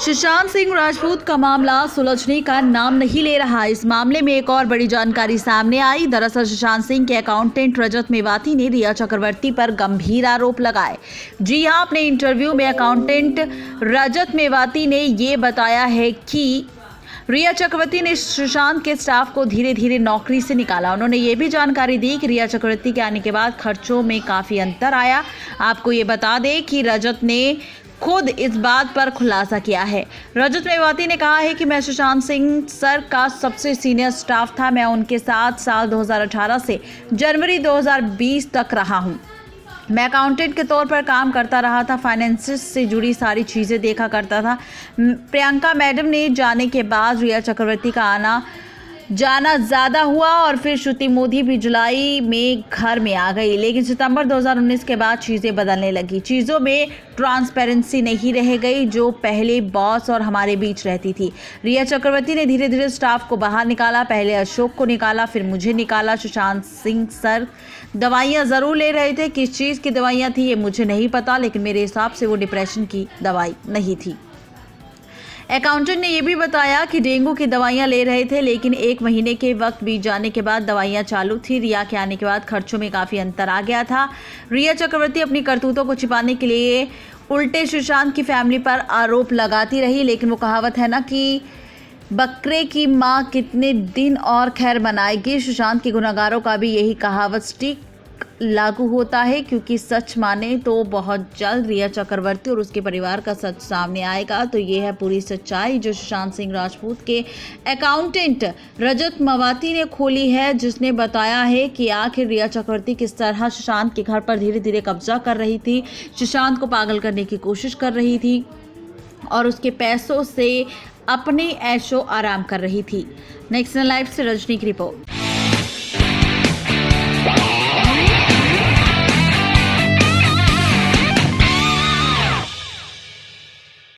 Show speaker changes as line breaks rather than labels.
सुशांत सिंह राजपूत का मामला सुलझने का नाम नहीं ले रहा। इस मामले में एक और बड़ी जानकारी सामने आई। दरअसल सुशांत सिंह के अकाउंटेंट रजत मेवाती ने रिया चक्रवर्ती पर गंभीर आरोप लगाए। जी हां, अपने इंटरव्यू में अकाउंटेंट रजत मेवाती ने ये बताया है कि रिया चक्रवर्ती ने सुशांत के स्टाफ को धीरे धीरे नौकरी से निकाला। उन्होंने ये भी जानकारी दी कि रिया चक्रवर्ती के आने के बाद खर्चों में काफ़ी अंतर आया। आपको ये बता दें कि रजत ने खुद इस बात पर खुलासा किया है। रजत मेवाती ने कहा है कि मैं सुशांत सिंह सर का सबसे सीनियर स्टाफ था। मैं उनके साथ साल 2018 से जनवरी 2020 तक रहा हूं। मैं अकाउंटेंट के तौर पर काम करता रहा था। फाइनेंसिस से जुड़ी सारी चीज़ें देखा करता था। प्रियंका मैडम ने जाने के बाद रिया चक्रवर्ती का आना जाना ज़्यादा हुआ और फिर श्रुति मोदी भी जुलाई में घर में आ गई। लेकिन सितंबर 2019 के बाद चीज़ें बदलने लगी। चीज़ों में ट्रांसपेरेंसी नहीं रह गई जो पहले बॉस और हमारे बीच रहती थी। रिया चक्रवर्ती ने धीरे धीरे स्टाफ को बाहर निकाला। पहले अशोक को निकाला, फिर मुझे निकाला। सुशांत सिंह सर दवाइयाँ ज़रूर ले रहे थे। किस चीज़ की दवाइयाँ थी ये मुझे नहीं पता, लेकिन मेरे हिसाब से वो डिप्रेशन की दवाई नहीं थी। अकाउंटेंट ने यह भी बताया कि डेंगू की दवाइयां ले रहे थे, लेकिन 1 महीने के वक्त बीत जाने के बाद दवाइयां चालू थी। रिया के आने के बाद खर्चों में काफ़ी अंतर आ गया था। रिया चक्रवर्ती अपनी करतूतों को छिपाने के लिए उल्टे सुशांत की फैमिली पर आरोप लगाती रही। लेकिन वो कहावत है ना कि बकरे की माँ कितने दिन और खैर मनाएगी। सुशांत के गुनहगारों का भी यही कहावत सटीक लागू होता है, क्योंकि सच माने तो बहुत जल्द रिया चक्रवर्ती और उसके परिवार का सच सामने आएगा। तो ये है पूरी सच्चाई जो सुशांत सिंह राजपूत के अकाउंटेंट रजत मेवाती ने खोली है, जिसने बताया है कि आखिर रिया चक्रवर्ती किस तरह सुशांत के घर पर धीरे धीरे कब्जा कर रही थी, सुशांत को पागल करने की कोशिश कर रही थी और उसके पैसों से अपने ऐशो आराम कर रही थी। नेक्स्ट लाइव से रजनी की रिपोर्ट।